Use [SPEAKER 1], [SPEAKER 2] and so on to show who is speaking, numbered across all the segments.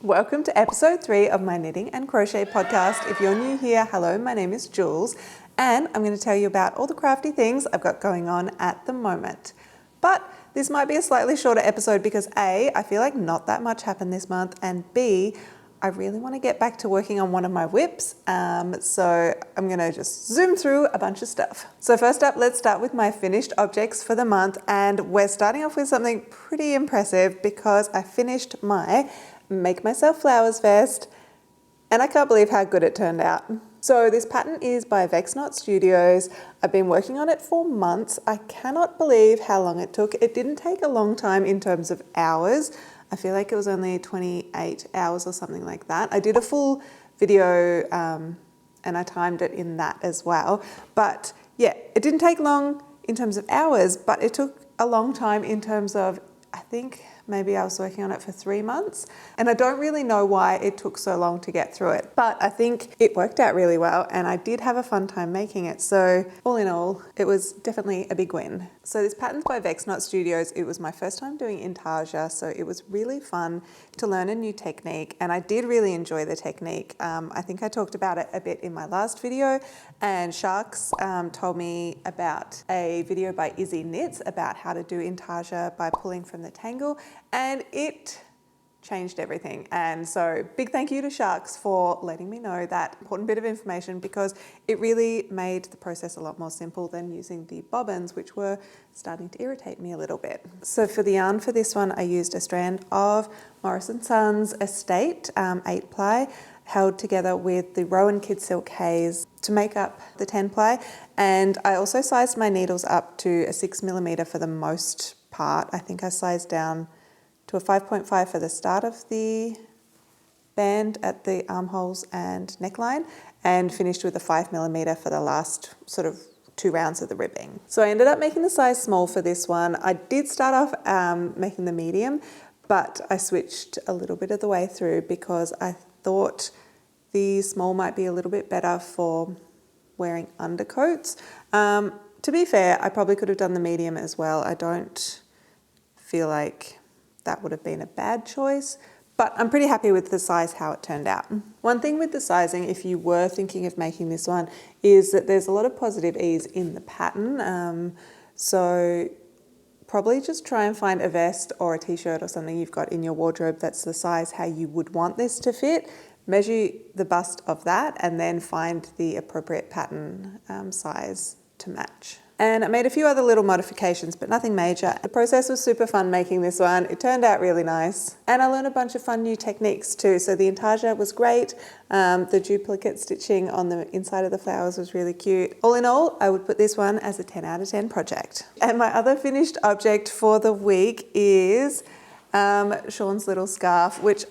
[SPEAKER 1] Welcome to episode 3 of my Knitting and Crochet podcast. If you're new here, hello, my name is Jules, and I'm going to tell you about all the crafty things I've got going on at the moment. But this might be a slightly shorter episode because A, I feel like not that much happened this month, and B, I really want to get back to working on one of my whips, so I'm going to just zoom through a bunch of stuff. So first up, let's start with my finished objects for the month, and we're starting off with something pretty impressive because I finished my Make Myself Flowers vest, and I can't believe how good it turned out. So this pattern is by Vex Knot Studios. I've been working on it for months. I cannot believe how long it took. It didn't take a long time in terms of hours. I feel like it was only 28 hours or something like that. I did a full video and I timed it in that as well. But yeah, it didn't take long in terms of hours, but it took a long time in terms of, I think maybe I was working on it for 3 months, and I don't really know why it took so long to get through it, but I think it worked out really well and I did have a fun time making it. So all in all, it was definitely a big win. So this pattern's by Vex Knot Studios. It was my first time doing intarsia, so it was really fun to learn a new technique, and I did really enjoy the technique. I think I talked about it a bit in my last video, and Sharks told me about a video by Izzy Knits about how to do intarsia by pulling from the tangle, and it changed everything. And so big thank you to Sharks for letting me know that important bit of information, because it really made the process a lot more simple than using the bobbins, which were starting to irritate me a little bit. So for the yarn for this one, I used a strand of Morris & Sons Estate 8-ply held together with the Rowan Kid Silk Haze to make up the 10-ply. And I also sized my needles up to a 6mm for the most part. I think I sized down to a 5.5 for the start of the band at the armholes and neckline, and finished with a 5mm for the last sort of 2 rounds of the ribbing. So I ended up making the size small for this one. I did start off making the medium, but I switched a little bit of the way through because I thought the small might be a little bit better for wearing undercoats. To be fair, I probably could have done the medium as well. I don't feel like that would have been a bad choice, but I'm pretty happy with the size, how it turned out. One thing with the sizing, if you were thinking of making this one, is that there's a lot of positive ease in the pattern. So probably just try and find a vest or a t-shirt or something you've got in your wardrobe that's the size how you would want this to fit. Measure the bust of that and then find the appropriate pattern size to match. And I made a few other little modifications, but nothing major. The process was super fun making this one. It turned out really nice. And I learned a bunch of fun new techniques too. So the intarsia was great. The duplicate stitching on the inside of the flowers was really cute. All in all, I would put this one as a 10 out of 10 project. And my other finished object for the week is Sean's little scarf, which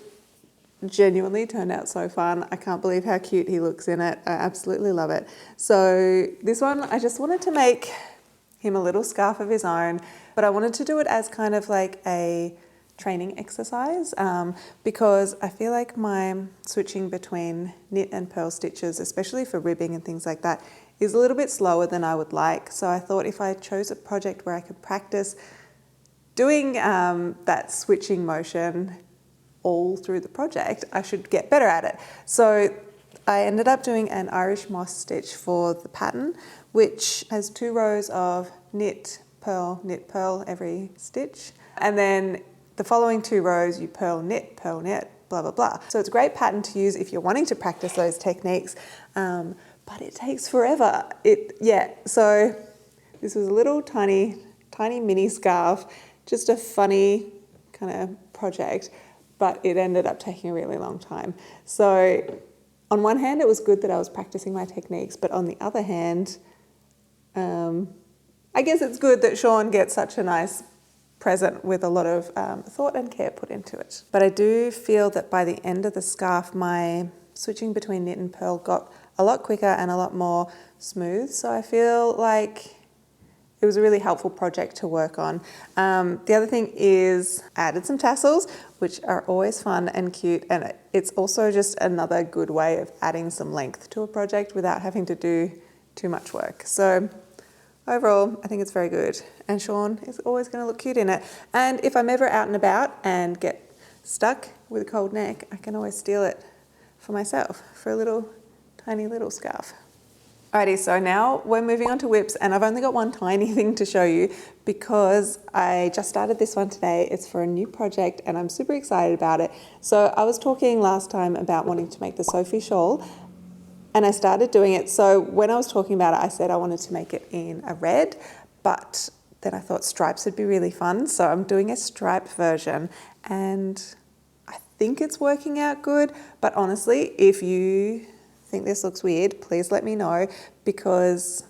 [SPEAKER 1] genuinely turned out so fun. I can't believe how cute he looks in it. I absolutely love it. So this one, I just wanted to make him a little scarf of his own, but I wanted to do it as kind of like a training exercise because I feel like my switching between knit and purl stitches, especially for ribbing and things like that, is a little bit slower than I would like. So I thought if I chose a project where I could practice doing that switching motion all through the project, I should get better at it. So I ended up doing an Irish moss stitch for the pattern, which has 2 rows of knit, purl, every stitch. And then the following 2 rows, you purl, knit, blah, blah, blah. So it's a great pattern to use if you're wanting to practice those techniques, but it takes forever. So this was a little tiny mini scarf, just a funny kind of project, but it ended up taking a really long time. So on one hand, it was good that I was practicing my techniques, but on the other hand, I guess it's good that Sean gets such a nice present with a lot of thought and care put into it. But I do feel that by the end of the scarf, my switching between knit and purl got a lot quicker and a lot more smooth. So I feel like it was a really helpful project to work on. The other thing is I added some tassels, which are always fun and cute, and it's also just another good way of adding some length to a project without having to do too much work. So overall, I think it's very good, and Sean is always going to look cute in it. And if I'm ever out and about and get stuck with a cold neck, I can always steal it for myself for a little tiny little scarf. Alrighty, so now we're moving on to whips, and I've only got one tiny thing to show you because I just started this one today. It's for a new project and I'm super excited about it. So I was talking last time about wanting to make the Sophie shawl, and I started doing it. So when I was talking about it, I said I wanted to make it in a red, but then I thought stripes would be really fun. So I'm doing a striped version, and I think it's working out good. But honestly, if you think this looks weird, please let me know, because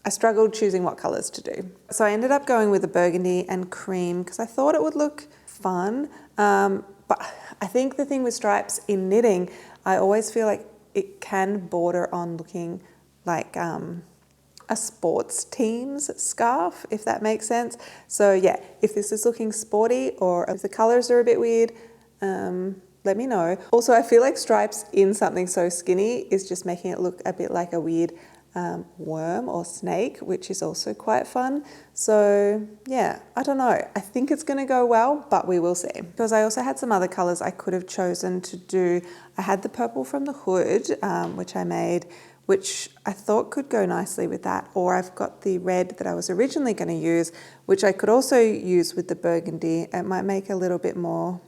[SPEAKER 1] I struggled choosing what colours to do. So I ended up going with a burgundy and cream because I thought it would look fun. But I think the thing with stripes in knitting, I always feel like it can border on looking like a sports team's scarf, if that makes sense. So yeah, if this is looking sporty or if the colours are a bit weird, let me know. Also, I feel like stripes in something so skinny is just making it look a bit like a weird worm or snake, which is also quite fun. So yeah, I don't know. I think it's going to go well, but we will see. Because I also had some other colours I could have chosen to do. I had the purple from the hood, which I made, which I thought could go nicely with that. Or I've got the red that I was originally going to use, which I could also use with the burgundy. It might make a little bit more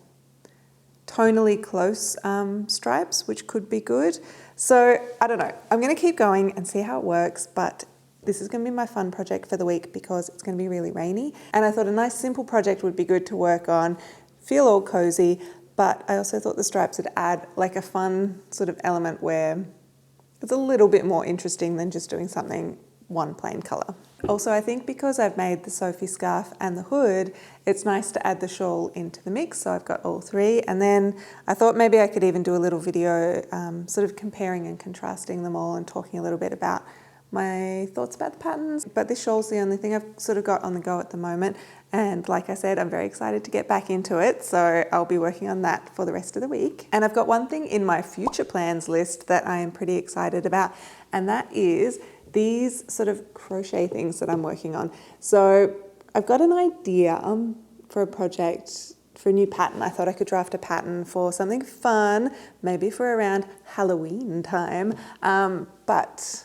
[SPEAKER 1] tonally close stripes, which could be good. So I don't know. I'm going to keep going and see how it works, but this is going to be my fun project for the week because it's going to be really rainy. And I thought a nice simple project would be good to work on, feel all cozy, but I also thought the stripes would add like a fun sort of element where it's a little bit more interesting than just doing something one plain colour. Also, I think because I've made the Sophie scarf and the hood, it's nice to add the shawl into the mix. So I've got all three. And then I thought maybe I could even do a little video sort of comparing and contrasting them all and talking a little bit about my thoughts about the patterns. But this shawl's the only thing I've sort of got on the go at the moment. And like I said, I'm very excited to get back into it. So I'll be working on that for the rest of the week. And I've got one thing in my future plans list that I am pretty excited about, and that is these sort of crochet things that I'm working on. So I've got an idea for a project, for a new pattern. I thought I could draft a pattern for something fun, maybe for around Halloween time. But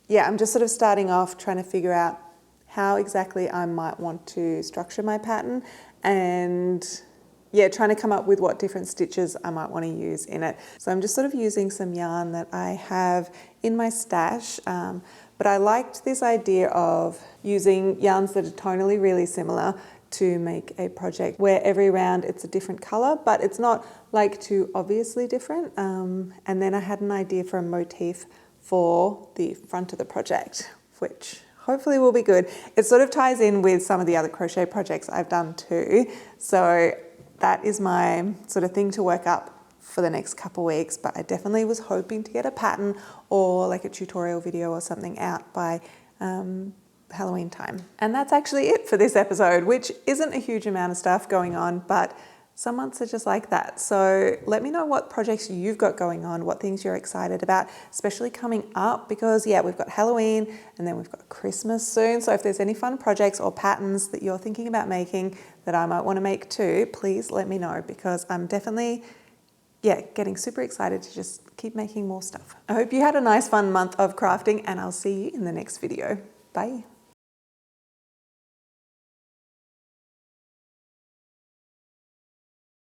[SPEAKER 1] yeah, I'm just sort of starting off trying to figure out how exactly I might want to structure my pattern, and yeah, trying to come up with what different stitches I might want to use in it. So I'm just sort of using some yarn that I have in my stash, but I liked this idea of using yarns that are tonally really similar to make a project where every round it's a different colour, but it's not like too obviously different. And then I had an idea for a motif for the front of the project, which hopefully will be good. It sort of ties in with some of the other crochet projects I've done too. So that is my sort of thing to work up for the next couple weeks, but I definitely was hoping to get a pattern or like a tutorial video or something out by Halloween time. And that's actually it for this episode, which isn't a huge amount of stuff going on, but some months are just like that. So let me know what projects you've got going on, what things you're excited about, especially coming up, because yeah, we've got Halloween and then we've got Christmas soon. So if there's any fun projects or patterns that you're thinking about making that I might want to make too, please let me know, because I'm definitely getting super excited to just keep making more stuff. I hope you had a nice fun month of crafting, and I'll see you in the next video. Bye.